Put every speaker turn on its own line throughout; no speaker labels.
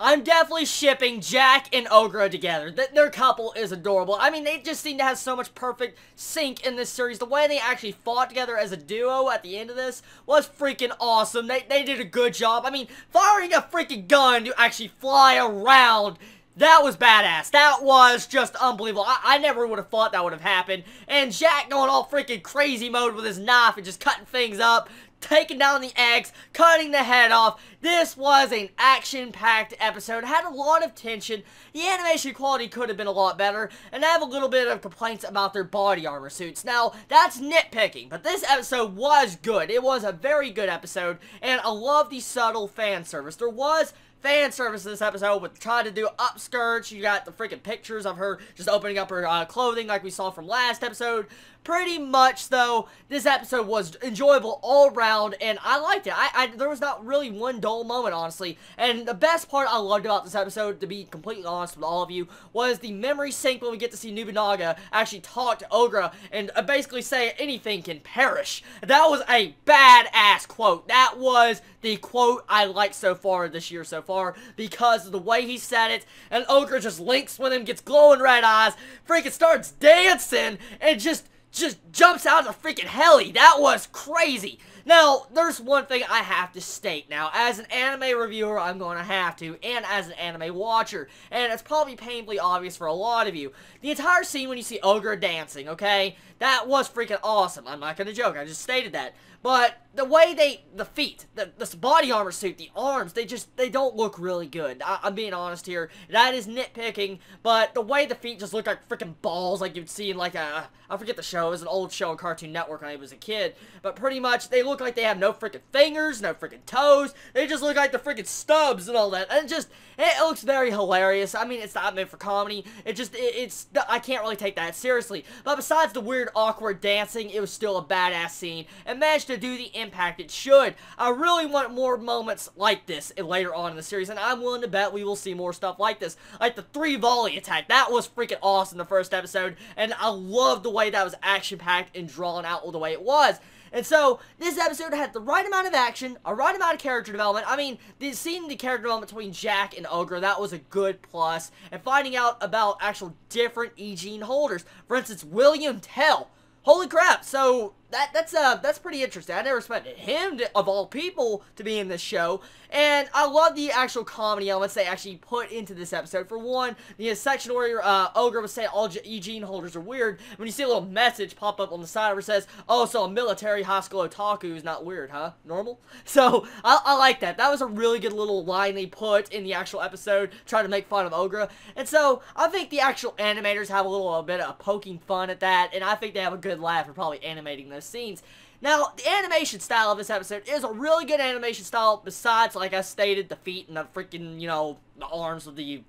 I'm definitely shipping Jack and Ogura together. Their couple is adorable. I mean, they just seem to have so much perfect sync in this series. The way they actually fought together as a duo at the end of this was freaking awesome. They did a good job. I mean, firing a freaking gun to actually fly around, that was badass. That was just unbelievable. I never would have thought that would have happened. And Jack going all freaking crazy mode with his knife and just cutting things up, taking down the eggs, cutting the head off. This was an action-packed episode. It had a lot of tension. The animation quality could have been a lot better, and I have a little bit of complaints about their body armor suits. Now, that's nitpicking, but this episode was good. It was a very good episode, and I love the subtle fan service. There was fan service in this episode with trying to do upskirts. You got the freaking pictures of her just opening up her clothing like we saw from last episode. Pretty much, though, this episode was enjoyable all around, and I liked it. There was not really one dull moment, honestly. And the best part I loved about this episode, to be completely honest with all of you, was the memory sync when we get to see Nobunagun actually talk to Ogura and basically say anything can perish. That was a badass quote. That was the quote I liked so far this year so far because of the way he said it, and Ogura just links with him, gets glowing red eyes, freaking starts dancing, and just jumps out of the freaking heli. That was crazy. Now, there's one thing I have to state now. As an anime reviewer, I'm going to have to, and as an anime watcher, and it's probably painfully obvious for a lot of you. The entire scene when you see Ogura dancing, okay, that was freaking awesome. I'm not going to joke. I just stated that. But the way the feet, this body armor suit, the arms, they don't look really good. I'm being honest here. That is nitpicking, but the way the feet just look like freaking balls like you'd see in like I forget the show. It was an old show on Cartoon Network when I was a kid. But pretty much, they look like they have no freaking fingers, no freaking toes. They just look like the freaking stubs and all that. And it looks very hilarious. I mean, it's not meant for comedy. I can't really take that seriously. But besides the weird, awkward dancing, it was still a badass scene. And managed to do the impact it should. I really want more moments like this later on in the series, and I'm willing to bet we will see more stuff like this. Like the 3 volley attack. That was freaking awesome the first episode, and I love the way that was action-packed and drawn out the way it was. And so, this episode had the right amount of action, a right amount of character development. I mean, seeing the character development between Jack and Ogura, that was a good plus. And finding out about actual different E-Gene holders. For instance, William Tell. Holy crap, so that's pretty interesting. I never expected him, of all people, to be in this show. And I love the actual comedy elements they actually put into this episode. For one, the section where Ogura was saying all E-Gene holders are weird. When you see a little message pop up on the side where it says, oh, so a military high school otaku is not weird, huh? Normal? So, I like that. That was a really good little line they put in the actual episode, trying to make fun of Ogura. And so, I think the actual animators have a bit of poking fun at that, and I think they have a good laugh for probably animating those scenes. Now, the animation style of this episode is a really good animation style, besides, like I stated, the feet and the freaking, you know, the arms of the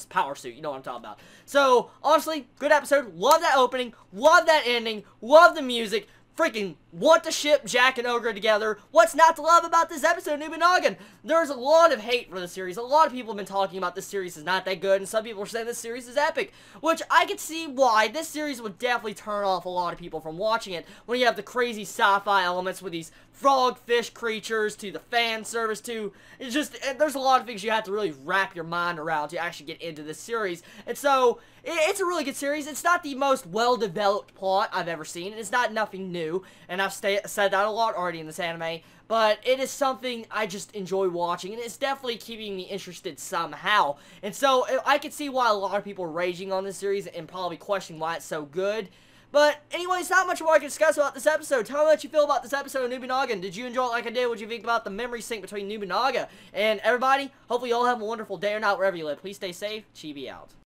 power suit. You know what I'm talking about. So, honestly, good episode. Love that opening. Love that ending. Love the music. Freaking want to ship Jack and Ogura together. What's not to love about this episode, Nobunagun? There's a lot of hate for the series. A lot of people have been talking about this series is not that good, and some people are saying this series is epic, which I could see why. This series would definitely turn off a lot of people from watching it when you have the crazy sci-fi elements with these frog-fish creatures to the fan service to, there's a lot of things you have to really wrap your mind around to actually get into this series. And so, it's a really good series. It's not the most well-developed plot I've ever seen. It's not nothing new, and I've said that a lot already in this anime, but it is something I just enjoy watching, and it's definitely keeping me interested somehow. And so, I can see why a lot of people are raging on this series and probably questioning why it's so good. But anyways, not much more I can discuss about this episode. Tell me what you feel about this episode of Nobunagun. Did you enjoy it like I did? What did you think about the memory sync between Nobunagun? And everybody, hopefully you all have a wonderful day or night wherever you live. Please stay safe. Chibi out.